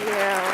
you.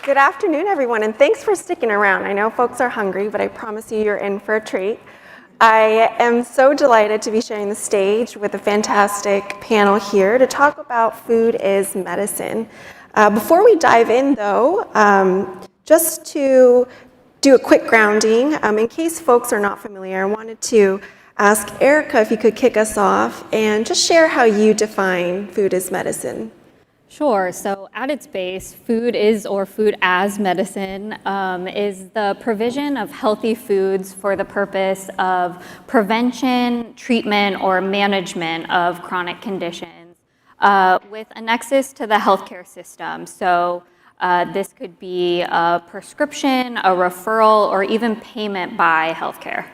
Good afternoon, everyone, and thanks for sticking around. I know folks are hungry, but I promise you're in for a treat. I am so delighted to be sharing the stage with a fantastic panel here to talk about food is medicine. Before we dive in, though, just to do a quick grounding, in case folks are not familiar, I wanted to ask Erika if you could kick us off and just share how you define food as medicine. Sure. So at its base, food as medicine is the provision of healthy foods for the purpose of prevention, treatment, or management of chronic conditions with a nexus to the healthcare system. So this could be a prescription, a referral, or even payment by healthcare.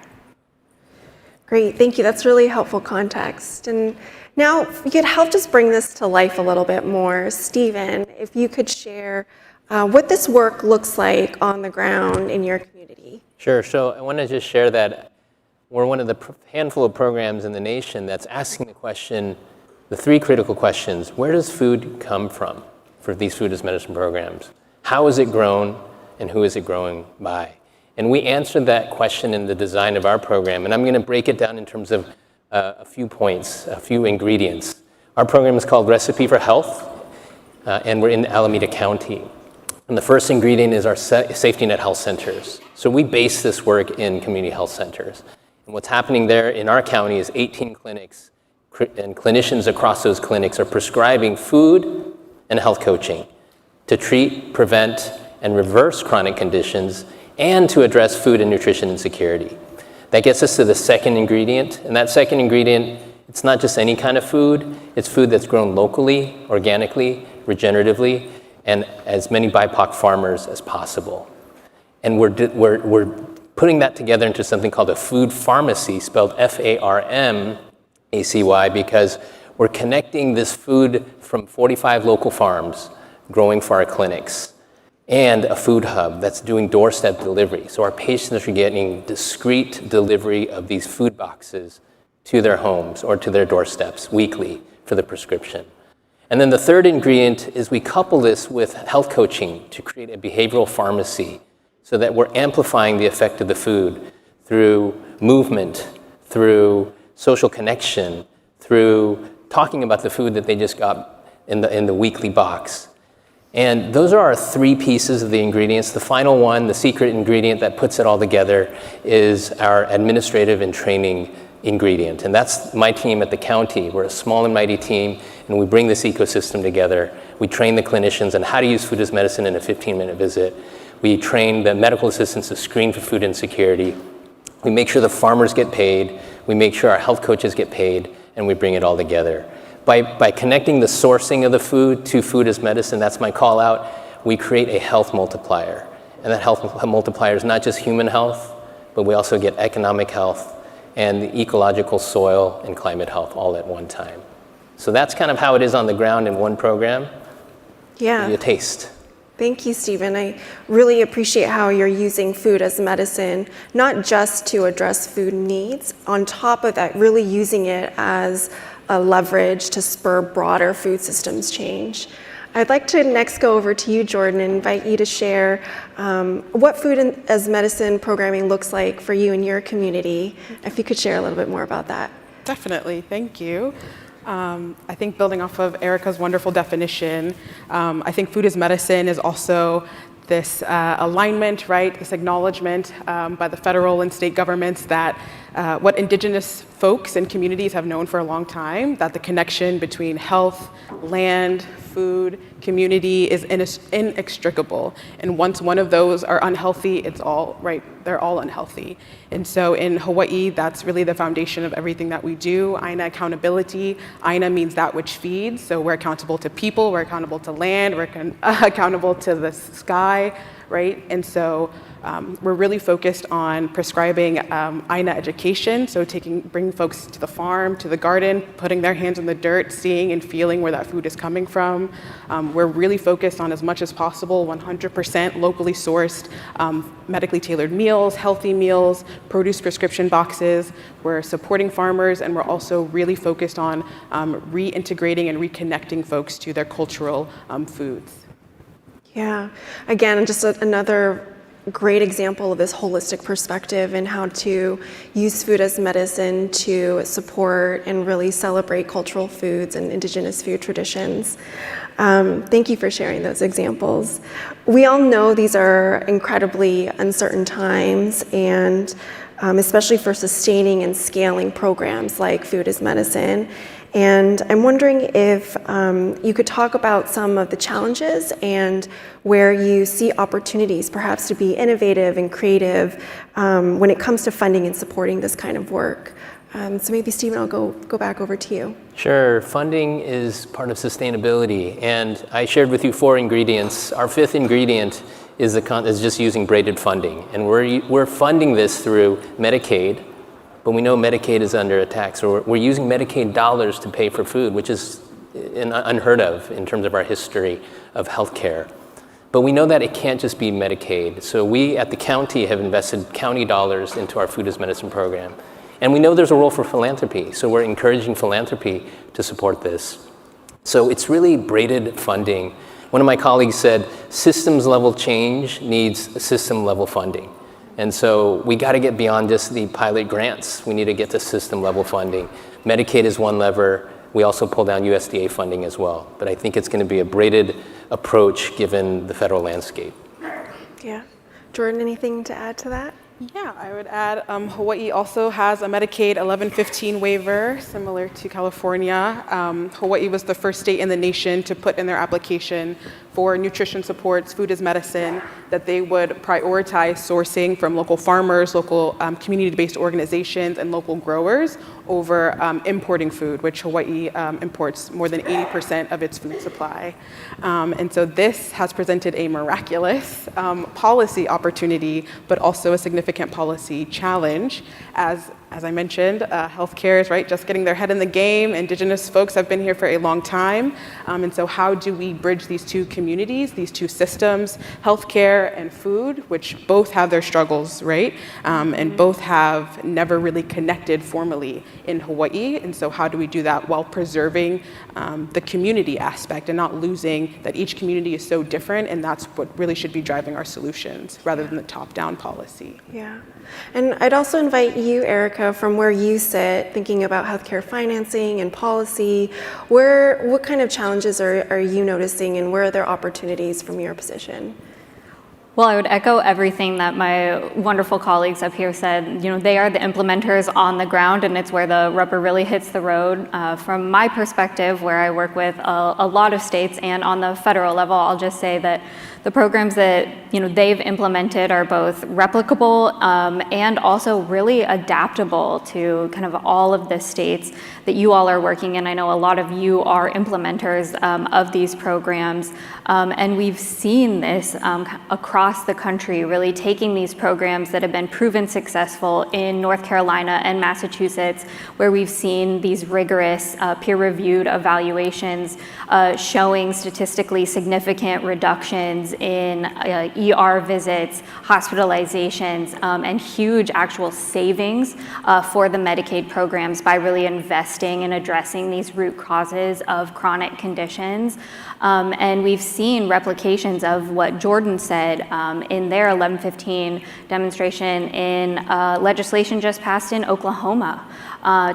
Great, thank you. That's really helpful context. And now, if you could help just bring this to life a little bit more, Stephen, if you could share what this work looks like on the ground in your community. Sure. So I want to just share that we're one of the handful of programs in the nation that's asking the question, the three critical questions: where does food come from for these food as medicine programs? How is it grown, and who is it growing by? And we answered that question in the design of our program, and I'm going to break it down in terms of a few points, a few ingredients. Our program is called Recipe for Health, and we're in Alameda County. And the first ingredient is our safety net health centers. So we base this work in community health centers. And what's happening there in our county is 18 clinics, and clinicians across those clinics are prescribing food and health coaching to treat, prevent, and reverse chronic conditions, and to address food and nutrition insecurity. That gets us to the second ingredient, and that second ingredient, it's not just any kind of food, it's food that's grown locally, organically, regeneratively, and as many BIPOC farmers as possible. And we're putting that together into something called a food pharmacy, spelled F-A-R-M-A-C-Y, because we're connecting this food from 45 local farms growing for our clinics, and a food hub that's doing doorstep delivery. So our patients are getting discrete delivery of these food boxes to their homes or to their doorsteps weekly for the prescription. And then the third ingredient is we couple this with health coaching to create a behavioral pharmacy so that we're amplifying the effect of the food through movement, through social connection, through talking about the food that they just got in the weekly box. And those are our three pieces of the ingredients. The final one, the secret ingredient that puts it all together, is our administrative and training ingredient. And that's my team at the county. We're a small and mighty team, and we bring this ecosystem together. We train the clinicians on how to use food as medicine in a 15-minute visit. We train the medical assistants to screen for food insecurity. We make sure the farmers get paid. We make sure our health coaches get paid, and we bring it all together. By connecting the sourcing of the food to food as medicine, that's my call out, we create a health multiplier. And that health multiplier is not just human health, but we also get economic health and the ecological soil and climate health all at one time. So that's kind of how it is on the ground in one program. Yeah. Give you a taste. Thank you, Stephen. I really appreciate how you're using food as medicine, not just to address food needs. On top of that, really using it as a leverage to spur broader food systems change. I'd like to next go over to you, Jordan, and invite you to share what food as medicine programming looks like for you and your community. If you could share a little bit more about that. Definitely, thank you. I think building off of Erika's wonderful definition, I think food as medicine is also this alignment, right? This acknowledgement by the federal and state governments that what Indigenous folks and communities have known for a long time, that the connection between health, land, food, community is inextricable. And once one of those are unhealthy, it's all, right, they're all unhealthy. And so in Hawaii, that's really the foundation of everything that we do. Aina accountability. Aina means that which feeds. So we're accountable to people, we're accountable to land, we're accountable to the sky, right? And so we're really focused on prescribing INA education, so bringing folks to the farm, to the garden, putting their hands in the dirt, seeing and feeling where that food is coming from. We're really focused on, as much as possible, 100% locally sourced, medically tailored meals, healthy meals, produce prescription boxes. We're supporting farmers, and we're also really focused on reintegrating and reconnecting folks to their cultural foods. Yeah, again, just another great example of this holistic perspective and how to use food as medicine to support and really celebrate cultural foods and indigenous food traditions. Thank you for sharing those examples. We all know these are incredibly uncertain times, and especially for sustaining and scaling programs like Food as Medicine. And I'm wondering if you could talk about some of the challenges and where you see opportunities perhaps to be innovative and creative when it comes to funding and supporting this kind of work. So maybe Stephen, I'll go back over to you. Sure, funding is part of sustainability, and I shared with you 4 ingredients. Our 5th ingredient is just using braided funding, and we're funding this through Medicaid. But we know Medicaid is under attack, so we're using Medicaid dollars to pay for food, which is unheard of in terms of our history of healthcare. But we know that it can't just be Medicaid. So we at the county have invested county dollars into our Food as Medicine program. And we know there's a role for philanthropy, so we're encouraging philanthropy to support this. So it's really braided funding. One of my colleagues said, systems level change needs system level funding. And so we got to get beyond just the pilot grants. We need to get to system level funding. Medicaid is one lever. We also pull down USDA funding as well. But I think it's going to be a braided approach given the federal landscape. Yeah. Jordan, anything to add to that? Yeah, I would add Hawaii also has a Medicaid 1115 waiver, similar to California. Hawaii was the first state in the nation to put in their application for nutrition supports, Food as Medicine, that they would prioritize sourcing from local farmers, local community-based organizations, and local growers over importing food, which Hawaii imports more than 80% of its food supply. And so this has presented a miraculous policy opportunity, but also a significant policy challenge. As I mentioned, healthcare is just getting their head in the game. Indigenous folks have been here for a long time. And so how do we bridge these two communities, these two systems, healthcare and food, which both have their struggles, right? And both have never really connected formally in Hawaii. And so how do we do that while preserving the community aspect and not losing that each community is so different, and that's what really should be driving our solutions rather than the top-down policy. Yeah. And I'd also invite you, Erika, from where you sit, thinking about healthcare financing and policy, what kind of challenges are you noticing, and where are there opportunities from your position? Well, I would echo everything that my wonderful colleagues up here said. They are the implementers on the ground, and it's where the rubber really hits the road. From my perspective, where I work with a lot of states and on the federal level, I'll just say that the programs that they've implemented are both replicable and also really adaptable to kind of all of the states that you all are working in. I know a lot of you are implementers of these programs, and we've seen this across the country, really taking these programs that have been proven successful in North Carolina and Massachusetts, where we've seen these rigorous peer-reviewed evaluations showing statistically significant reductions in ER visits, hospitalizations, and huge actual savings for the Medicaid programs by really investing in addressing these root causes of chronic conditions. And we've seen replications of what Jordan said in their 1115 demonstration in legislation just passed in Oklahoma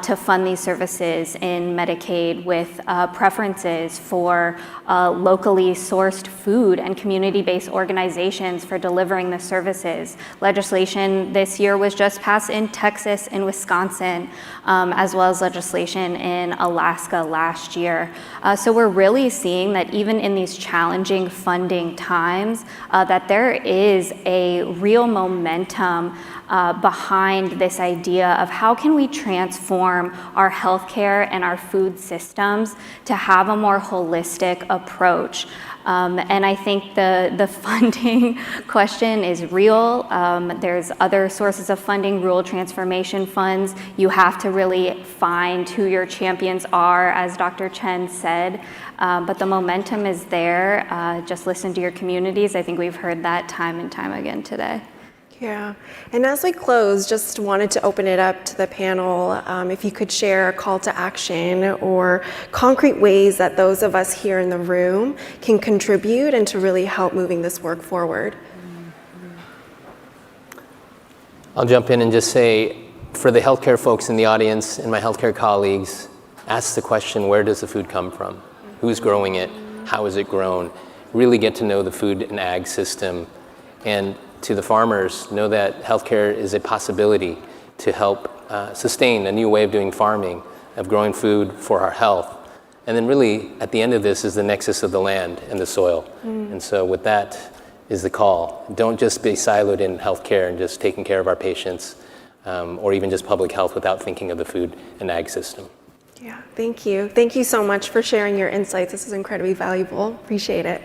to fund these services in Medicaid with preferences for locally sourced food and community-based organizations for delivering the services. Legislation this year was just passed in Texas and Wisconsin, as well as legislation in Alaska last year. So we're really seeing that even in these challenging funding times, that there is a real momentum behind this idea of how can we transform our healthcare and our food systems to have a more holistic approach. And I think the funding question is real. There's other sources of funding, rural transformation funds. You have to really find who your champions are, as Dr. Chen said. But the momentum is there. Just listen to your communities. I think we've heard that time and time again today. Yeah, and as we close, just wanted to open it up to the panel. If you could share a call to action or concrete ways that those of us here in the room can contribute and to really help moving this work forward. I'll jump in and just say, for the healthcare folks in the audience and my healthcare colleagues, ask the question, where does the food come from? Who's growing it? How is it grown? Really get to know the food and ag system. And to the farmers, know that healthcare is a possibility to help sustain a new way of doing farming, of growing food for our health. And then really, at the end of this is the nexus of the land and the soil. And so with that is the call. Don't just be siloed in healthcare and just taking care of our patients, or even just public health without thinking of the food and ag system. Yeah, thank you. Thank you so much for sharing your insights. This is incredibly valuable. Appreciate it.